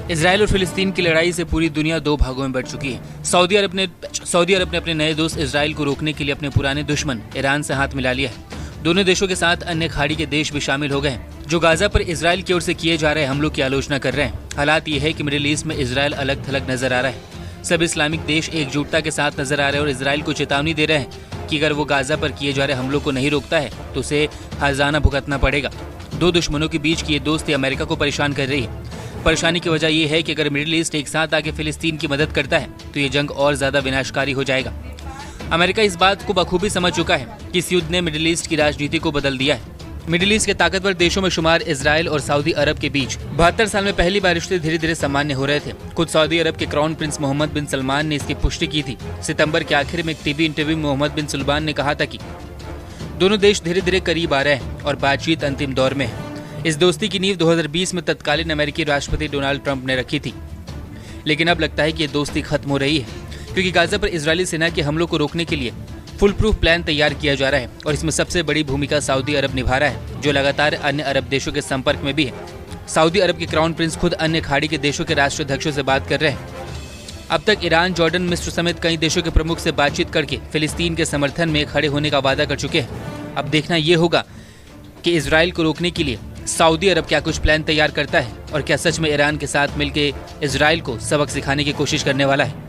Israel और फिलिस्तीन की लड़ाई से पूरी दुनिया दो भागों में बंट चुकी है। सऊदी अरब ने अपने नए दोस्त इसराइल को रोकने के लिए अपने पुराने दुश्मन ईरान से हाथ मिला लिया है। दोनों देशों के साथ अन्य खाड़ी के देश भी शामिल हो गए हैं, जो गाजा पर इसराइल की ओर से किए जा रहे हमलों की आलोचना कर रहे हैं। हालात ये है कि मिडिल ईस्ट में इसराइल अलग थलग नजर आ रहा है। सब इस्लामिक देश एकजुटता के साथ नजर आ रहे हैं और इसराइल को चेतावनी दे रहे हैं कि अगर वो गाजा पर किए जा रहे हमलों को नहीं रोकता है तो उसे हर्जाना भुगतना पड़ेगा। दो दुश्मनों के बीच की ये दोस्ती अमेरिका को परेशान कर रही है। परेशानी की वजह यह है कि अगर मिडिल ईस्ट एक साथ आके फिलिस्तीन की मदद करता है तो ये जंग और ज्यादा विनाशकारी हो जाएगा। अमेरिका इस बात को बखूबी समझ चुका है कि इस युद्ध ने मिडिल ईस्ट की राजनीति को बदल दिया है। मिडिल ईस्ट के ताकतवर देशों में शुमार इसराइल और सऊदी अरब के बीच 72 साल में पहली बार रिश्ते धीरे धीरे सामान्य हो रहे थे। खुद सऊदी अरब के क्राउन प्रिंस मोहम्मद बिन सलमान ने इसकी पुष्टि की थी। सितंबर के आखिर में एक टीवी इंटरव्यू में मोहम्मद बिन सलमान ने कहा था कि दोनों देश धीरे धीरे करीब आ रहे हैं और बातचीत अंतिम दौर में है। इस दोस्ती की नींव 2020 में तत्कालीन अमेरिकी राष्ट्रपति डोनाल्ड ट्रंप ने रखी थी, लेकिन अब लगता है कि ये दोस्ती खत्म हो रही है, क्योंकि गाजा पर इजरायली सेना के हमलों को रोकने के लिए फुल प्रूफ प्लान तैयार किया जा रहा है और इसमें सबसे बड़ी भूमिका सऊदी अरब निभा रहा है, जो लगातार अन्य अरब देशों के संपर्क में भी है। सऊदी अरब के क्राउन प्रिंस खुद अन्य खाड़ी के देशों के राष्ट्राध्यक्षों से बात कर रहे हैं। अब तक ईरान, जॉर्डन, मिस्र समेत कई देशों के प्रमुख से बातचीत करके फिलिस्तीन के समर्थन में खड़े होने का वादा कर चुके हैं। अब देखना ये होगा कि इसराइल को रोकने के लिए सऊदी अरब क्या कुछ प्लान तैयार करता है और क्या सच में ईरान के साथ मिलकर इसराइल को सबक सिखाने की कोशिश करने वाला है।